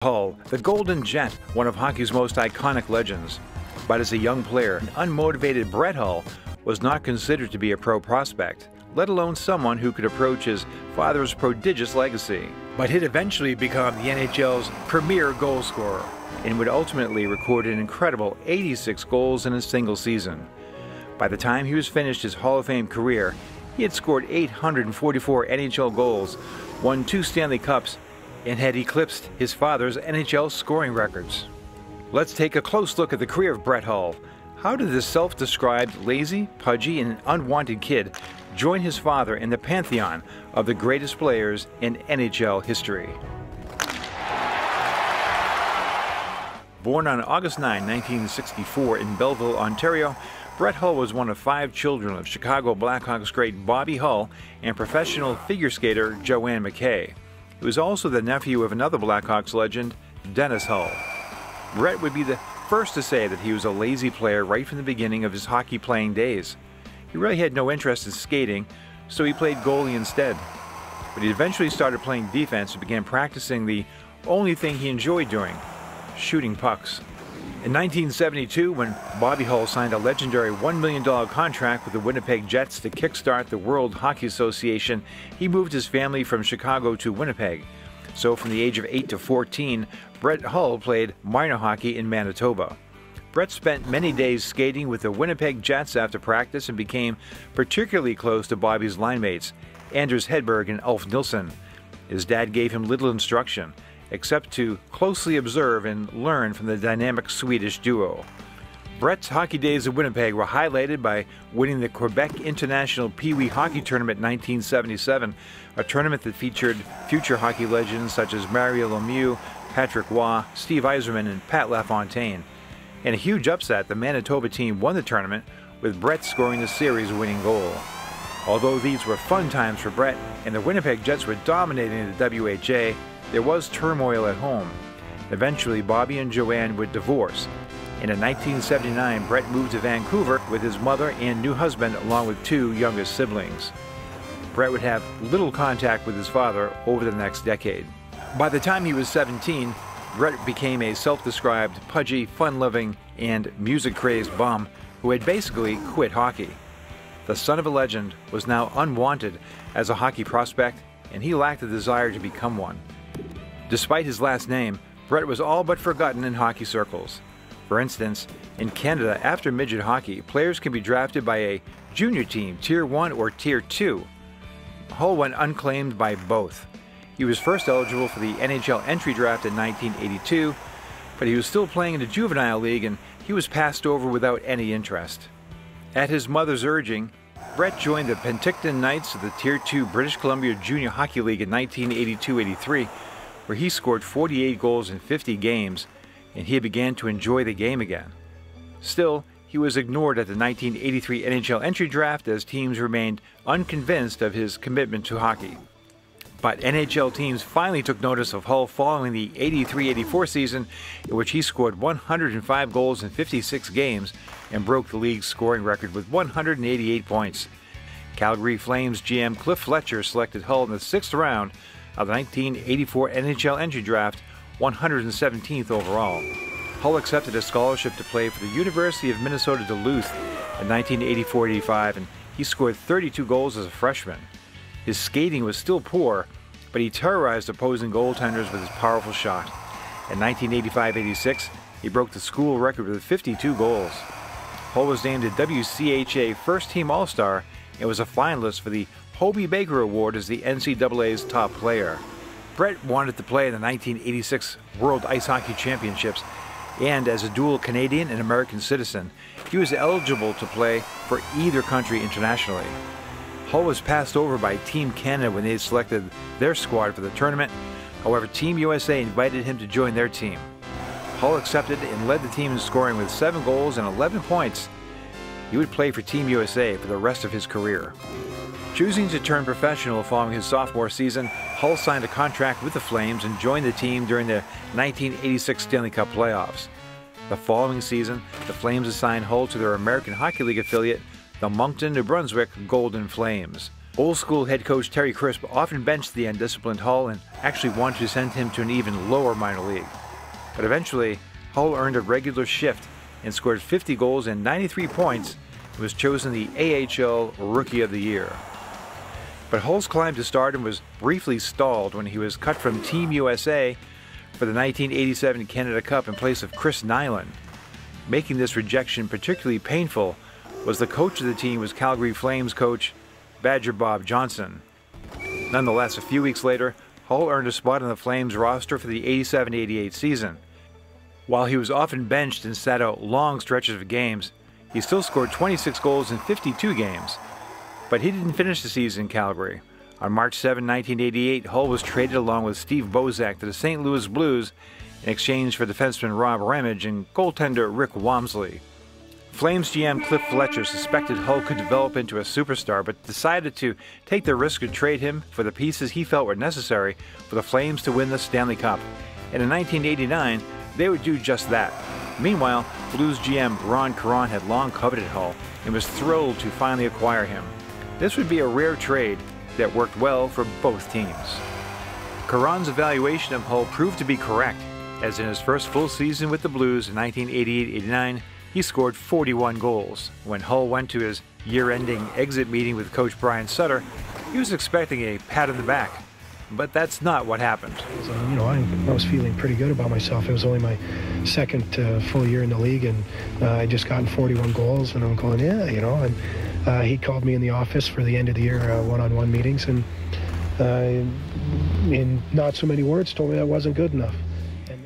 Hull, the Golden Jet, one of hockey's most iconic legends. But as a young player, an unmotivated Brett Hull was not considered to be a pro prospect, let alone someone who could approach his father's prodigious legacy. But he'd eventually become the NHL's premier goal scorer and would ultimately record an incredible 86 goals in a single season. By the time he was finished his Hall of Fame career, he had scored 844 NHL goals, won 2 Stanley Cups, and had eclipsed his father's NHL scoring records. Let's take a close look at the career of Brett Hull. How did this self-described lazy, pudgy, and unwanted kid join his father in the pantheon of the greatest players in NHL history? Born on August 9, 1964 in Belleville, Ontario, Brett Hull was one of 5 children of Chicago Blackhawks great Bobby Hull and professional figure skater Joanne McKay. He was also the nephew of another Blackhawks legend, Dennis Hull. Brett would be the first to say that he was a lazy player right from the beginning of his hockey playing days. He really had no interest in skating, so he played goalie instead. But he eventually started playing defense and began practicing the only thing he enjoyed doing, shooting pucks. In 1972, when Bobby Hull signed a legendary $1 million contract with the Winnipeg Jets to kickstart the World Hockey Association, he moved his family from Chicago to Winnipeg. So from the age of 8 to 14, Brett Hull played minor hockey in Manitoba. Brett spent many days skating with the Winnipeg Jets after practice and became particularly close to Bobby's line mates, Anders Hedberg and Ulf Nilsson. His dad gave him little instruction, except to closely observe and learn from the dynamic Swedish duo. Brett's hockey days in Winnipeg were highlighted by winning the Quebec International Pee Wee Hockey Tournament in 1977, a tournament that featured future hockey legends such as Mario Lemieux, Patrick Waugh, Steve Yzerman, and Pat LaFontaine. In a huge upset, the Manitoba team won the tournament, with Brett scoring the series-winning goal. Although these were fun times for Brett, and the Winnipeg Jets were dominating the WHA, there was turmoil at home. Eventually, Bobby and Joanne would divorce, and in 1979, Brett moved to Vancouver with his mother and new husband along with 2 youngest siblings. Brett would have little contact with his father over the next decade. By the time he was 17, Brett became a self-described pudgy, fun-loving, and music-crazed bum who had basically quit hockey. The son of a legend was now unwanted as a hockey prospect, and he lacked the desire to become one. Despite his last name, Brett was all but forgotten in hockey circles. For instance, in Canada, after midget hockey, players can be drafted by a junior team, Tier 1 or Tier 2. Hull went unclaimed by both. He was first eligible for the NHL entry draft in 1982, but he was still playing in the juvenile league and he was passed over without any interest. At his mother's urging, Brett joined the Penticton Knights of the Tier 2 British Columbia Junior Hockey League in 1982-83, where he scored 48 goals in 50 games, and he began to enjoy the game again. Still, he was ignored at the 1983 NHL entry draft as teams remained unconvinced of his commitment to hockey. But NHL teams finally took notice of Hull following the 83-84 season, in which he scored 105 goals in 56 games and broke the league's scoring record with 188 points. Calgary Flames GM Cliff Fletcher selected Hull in the 6th round of the 1984 NHL entry draft, 117th overall. Hull accepted a scholarship to play for the University of Minnesota-Duluth in 1984-85, and he scored 32 goals as a freshman. His skating was still poor, but he terrorized opposing goaltenders with his powerful shot. In 1985-86, he broke the school record with 52 goals. Hull was named a WCHA First-Team All-Star and was a finalist for the Hobey Baker Award as the NCAA's top player. Brett wanted to play in the 1986 World Ice Hockey Championships, and as a dual Canadian and American citizen, he was eligible to play for either country internationally. Hull was passed over by Team Canada when they had selected their squad for the tournament. However, Team USA invited him to join their team. Hull accepted and led the team in scoring with 7 goals and 11 points. He would play for Team USA for the rest of his career. Choosing to turn professional following his sophomore season, Hull signed a contract with the Flames and joined the team during the 1986 Stanley Cup playoffs. The following season, the Flames assigned Hull to their American Hockey League affiliate, the Moncton, New Brunswick Golden Flames. Old-school head coach Terry Crisp often benched the undisciplined Hull and actually wanted to send him to an even lower minor league. But eventually, Hull earned a regular shift and scored 50 goals and 93 points and was chosen the AHL Rookie of the Year. But Hull's climb to stardom was briefly stalled when he was cut from Team USA for the 1987 Canada Cup in place of Chris Nyland. Making this rejection particularly painful was the coach of the team was Calgary Flames coach Badger Bob Johnson. Nonetheless, a few weeks later, Hull earned a spot on the Flames roster for the 87-88 season. While he was often benched and sat out long stretches of games, he still scored 26 goals in 52 games. But he didn't finish the season in Calgary. On March 7, 1988, Hull was traded along with Steve Bozak to the St. Louis Blues in exchange for defenseman Rob Ramage and goaltender Rick Wamsley. Flames GM Cliff Fletcher suspected Hull could develop into a superstar, but decided to take the risk and trade him for the pieces he felt were necessary for the Flames to win the Stanley Cup. And in 1989, they would do just that. Meanwhile, Blues GM Ron Caron had long coveted Hull and was thrilled to finally acquire him. This would be a rare trade that worked well for both teams. Caron's evaluation of Hull proved to be correct, as in his first full season with the Blues in 1988-89, he scored 41 goals. When Hull went to his year-ending exit meeting with coach Brian Sutter, he was expecting a pat on the back. But that's not what happened. I was feeling pretty good about myself. It was only my second full year in the league, and I just gotten 41 goals, and I'm going, and he called me in the office for the end of the year one-on-one meetings, and in not so many words told me that wasn't good enough.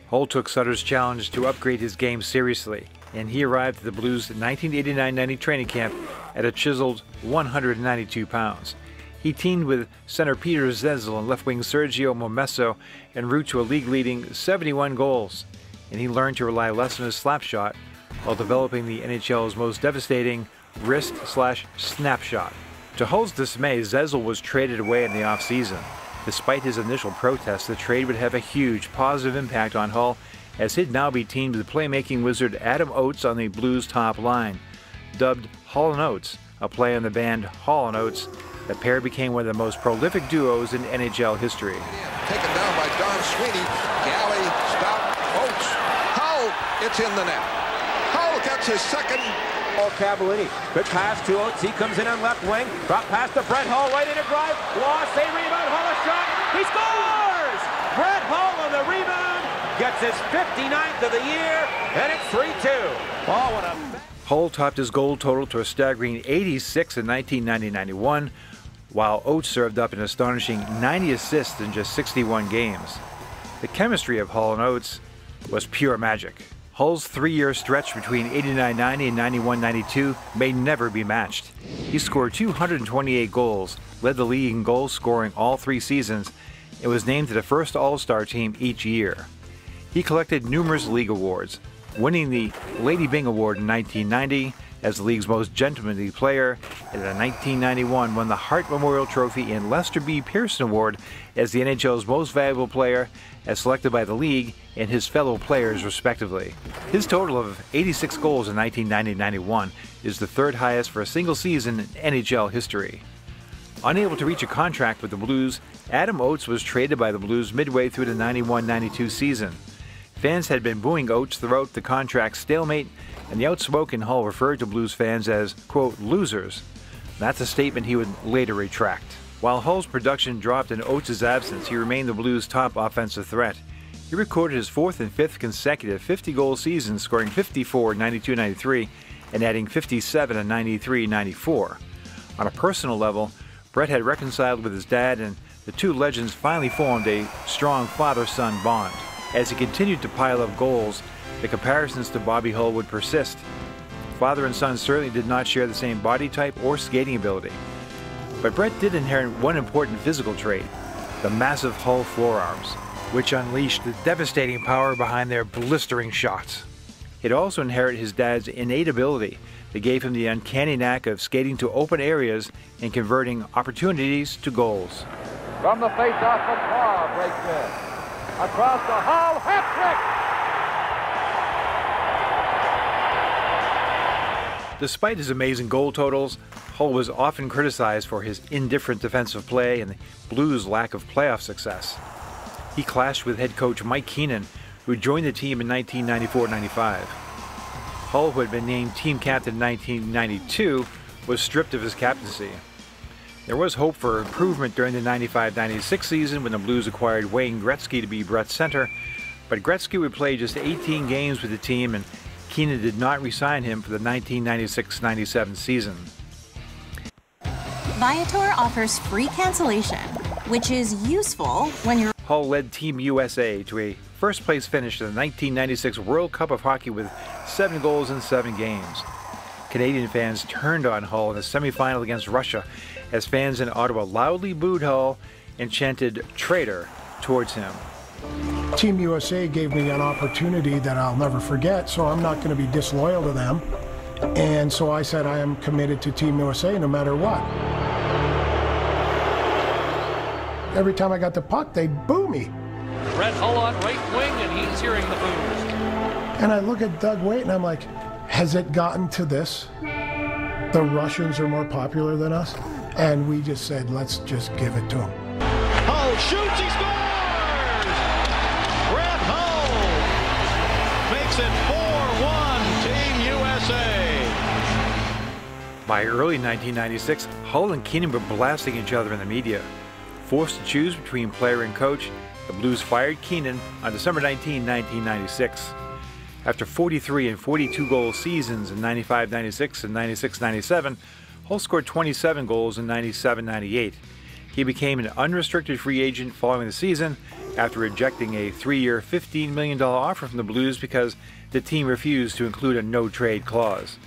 Hull took Sutter's challenge to upgrade his game seriously, and he arrived at the Blues' 1989-90 training camp at a chiseled 192 pounds. He teamed with center Peter Zezel and left wing Sergio Momesso en route to a league-leading 71 goals, and he learned to rely less on his slap shot while developing the NHL's most devastating wrist/snap shot. To Hull's dismay, Zezel was traded away in the offseason. Despite his initial protests, the trade would have a huge positive impact on Hull, as he'd now be teamed with playmaking wizard Adam Oates on the Blues' top line. Dubbed Hall & Oates, a play on the band Hall & Oates, the pair became one of the most prolific duos in NHL history. Taken down by Don Sweeney. Galley stopped Oates. Hull, it's in the net. Hull gets his second. Cavallini. Good pass to Oates. He comes in on left wing. Drop pass to Brett Hull. Right in a drive. Lost. A rebound. Hull a shot. He scores! Brett Hull on the rebound. Gets his 59th of the year. And it's 3-2. Oh, what a... Hull topped his goal total to a staggering 86 in 1990-91, while Oates served up an astonishing 90 assists in just 61 games. The chemistry of Hull and Oates was pure magic. Hull's three-year stretch between 89-90 and 91-92 may never be matched. He scored 228 goals, led the league in goals scoring all 3 seasons, and was named to the first All-Star team each year. He collected numerous league awards, winning the Lady Byng Award in 1990 as the league's most gentlemanly player, and in 1991 won the Hart Memorial Trophy and Lester B. Pearson Award as the NHL's most valuable player, as selected by the league and his fellow players respectively. His total of 86 goals in 1990-91 is the 3rd highest for a single season in NHL history. Unable to reach a contract with the Blues, Adam Oates was traded by the Blues midway through the 91-92 season. Fans had been booing Oates throughout the contract stalemate, and the outspoken Hull referred to Blues fans as, quote, losers. That's a statement he would later retract. While Hull's production dropped in Oates' absence, he remained the Blues' top offensive threat. He recorded his 4th and 5th consecutive 50-goal season, scoring 54 in 92-93 and adding 57 in 93-94. On a personal level, Brett had reconciled with his dad, and the two legends finally formed a strong father-son bond. As he continued to pile up goals, the comparisons to Bobby Hull would persist. Father and son certainly did not share the same body type or skating ability. But Brett did inherit one important physical trait, the massive Hull forearms, which unleashed the devastating power behind their blistering shots. It also inherited his dad's innate ability that gave him the uncanny knack of skating to open areas and converting opportunities to goals. From the face-off, McCaw breaks in. Across the Hull, hat-trick! Despite his amazing goal totals, Hull was often criticized for his indifferent defensive play and the Blues' lack of playoff success. He clashed with head coach Mike Keenan, who joined the team in 1994-95. Hull, who had been named team captain in 1992, was stripped of his captaincy. There was hope for improvement during the 95-96 season when the Blues acquired Wayne Gretzky to be Brett's center, but Gretzky would play just 18 games with the team and Keenan did not re-sign him for the 1996-97 season. Viator offers free cancellation, which is useful when you're... Hull led Team USA to a first-place finish in the 1996 World Cup of Hockey with 7 goals in 7 games. Canadian fans turned on Hull in the semifinal against Russia as fans in Ottawa loudly booed Hull and chanted "traitor" towards him. Team USA gave me an opportunity that I'll never forget, so I'm not going to be disloyal to them. And so I said I am committed to Team USA no matter what. Every time I got the puck, they'd boo me. Brett Hull on right wing, and he's hearing the boos. And I look at Doug Waite and I'm like, has it gotten to this? The Russians are more popular than us? And we just said, let's just give it to them. Hull shoots, he scores! Brett Hull makes it 4-1, Team USA. By early 1996, Hull and Keenan were blasting each other in the media. Forced to choose between player and coach, the Blues fired Keenan on December 19, 1996. After 43 and 42 goal seasons in 95-96 and 96-97, Hull scored 27 goals in 97-98. He became an unrestricted free agent following the season after rejecting a 3-year, $15 million offer from the Blues because the team refused to include a no-trade clause.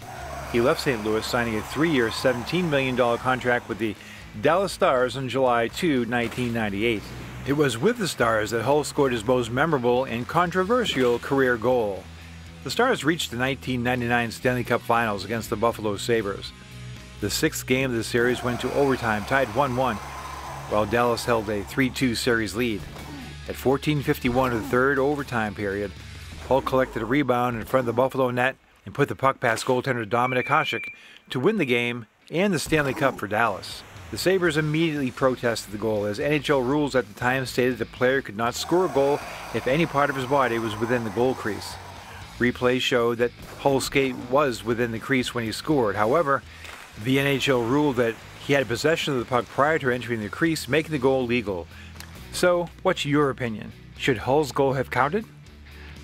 He left St. Louis, signing a 3-year, $17 million contract with the Dallas Stars on July 2, 1998. It was with the Stars that Hull scored his most memorable and controversial career goal. The Stars reached the 1999 Stanley Cup Finals against the Buffalo Sabres. The 6th game of the series went to overtime, tied 1-1, while Dallas held a 3-2 series lead. At 14:51 of the third overtime period, Hull collected a rebound in front of the Buffalo net and put the puck past goaltender Dominik Hasek to win the game and the Stanley Cup for Dallas. The Sabres immediately protested the goal, as NHL rules at the time stated the player could not score a goal if any part of his body was within the goal crease. Replays showed that Hull's skate was within the crease when he scored. However, the NHL ruled that he had possession of the puck prior to entering the crease, making the goal legal. So, what's your opinion? Should Hull's goal have counted?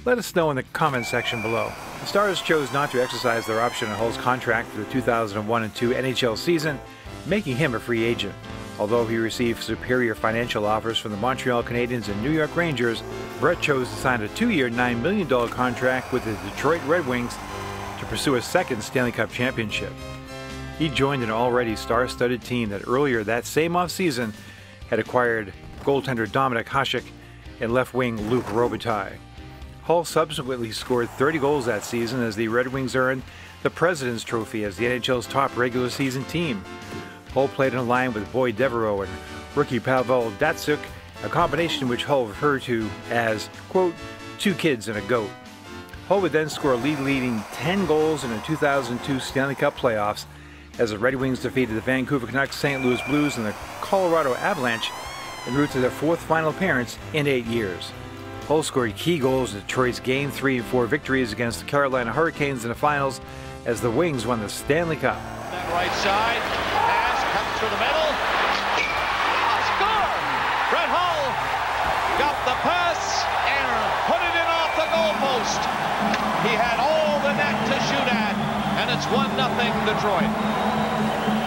Let us know in the comments section below. The Stars chose not to exercise their option on Hull's contract for the 2001 and 2 NHL season, making him a free agent. Although he received superior financial offers from the Montreal Canadiens and New York Rangers, Brett chose to sign a 2-year, $9 million contract with the Detroit Red Wings to pursue a second Stanley Cup championship. He joined an already star-studded team that earlier that same offseason had acquired goaltender Dominik Hasek and left wing Luc Robitaille. Hull subsequently scored 30 goals that season as the Red Wings earned the President's Trophy as the NHL's top regular season team. Hull played in a line with Boyd Devereaux and rookie Pavel Datsyuk, a combination which Hull referred to as, quote, 2 kids and a goat. Hull would then score a league-leading 10 goals in the 2002 Stanley Cup playoffs as the Red Wings defeated the Vancouver Canucks, St. Louis Blues, and the Colorado Avalanche en route to their 4th final appearance in 8 years. Hull scored key goals in Detroit's Game 3 and 4 victories against the Carolina Hurricanes in the finals as the Wings won the Stanley Cup. That right side, pass comes through the middle. Score! Brett Hull got the pass and put it in off the goalpost. He had all the net to shoot at, and it's 1-0 Detroit.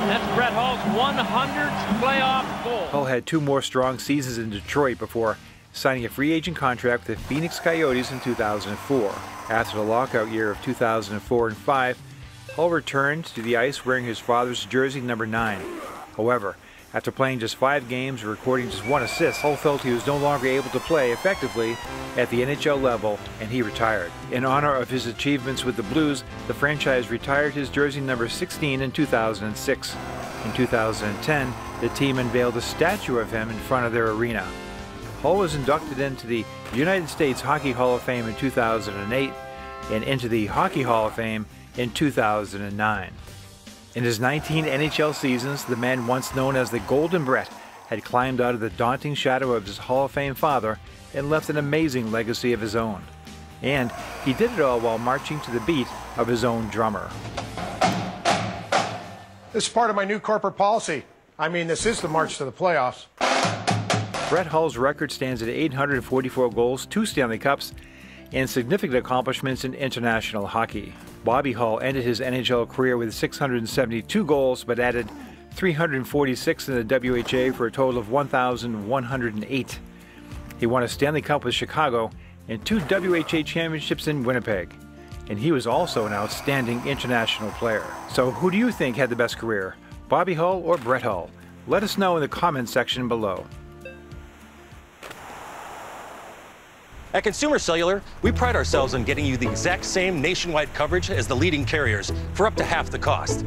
That's Brett Hull's 100th playoff goal. Hull had 2 more strong seasons in Detroit before signing a free agent contract with the Phoenix Coyotes in 2004. After the lockout year of 2004 and 5, Hull returned to the ice wearing his father's jersey number 9. However, after playing just 5 games and recording just 1 assist, Hull felt he was no longer able to play effectively at the NHL level, and he retired. In honor of his achievements with the Blues, the franchise retired his jersey number 16 in 2006. In 2010, the team unveiled a statue of him in front of their arena. Hull was inducted into the United States Hockey Hall of Fame in 2008 and into the Hockey Hall of Fame in 2009. In his 19 NHL seasons, the man once known as the Golden Brett had climbed out of the daunting shadow of his Hall of Fame father and left an amazing legacy of his own. And he did it all while marching to the beat of his own drummer. This is part of my new corporate policy. I mean, this is the march to the playoffs. Brett Hull's record stands at 844 goals, 2 Stanley Cups, and significant accomplishments in international hockey. Bobby Hull ended his NHL career with 672 goals, but added 346 in the WHA for a total of 1,108. He won a Stanley Cup with Chicago and 2 WHA championships in Winnipeg. And he was also an outstanding international player. So who do you think had the best career, Bobby Hull or Brett Hull? Let us know in the comments section below. At Consumer Cellular, we pride ourselves on getting you the exact same nationwide coverage as the leading carriers for up to half the cost.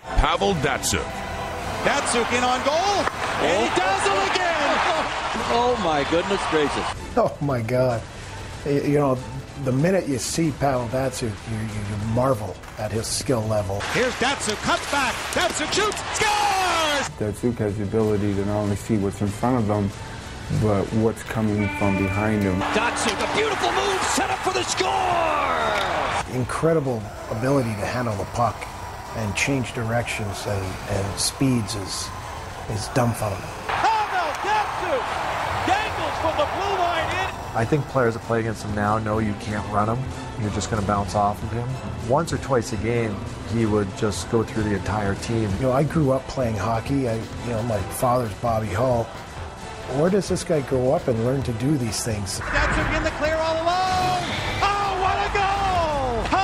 Pavel Datsyuk. Datsyuk in on goal, and he does it again! Oh my goodness gracious. Oh my God. You know, the minute you see Pavel Datsyuk, you marvel at his skill level. Here's Datsyuk, cuts back, Datsyuk shoots, scores! Datsyuk has the ability to not only see what's in front of them, but what's coming from behind him. Datsyuk, a beautiful move, set up for the score! Incredible ability to handle the puck and change directions and speeds is dumbfounding. Pavel Datsyuk dangles from the blue line in. I think players that play against him now know you can't run him. You're just going to bounce off of him. Once or twice a game, he would just go through the entire team. You know, I grew up playing hockey. My father's Bobby Hull. Where does this guy grow up and learn to do these things? Datsyuk in the clear.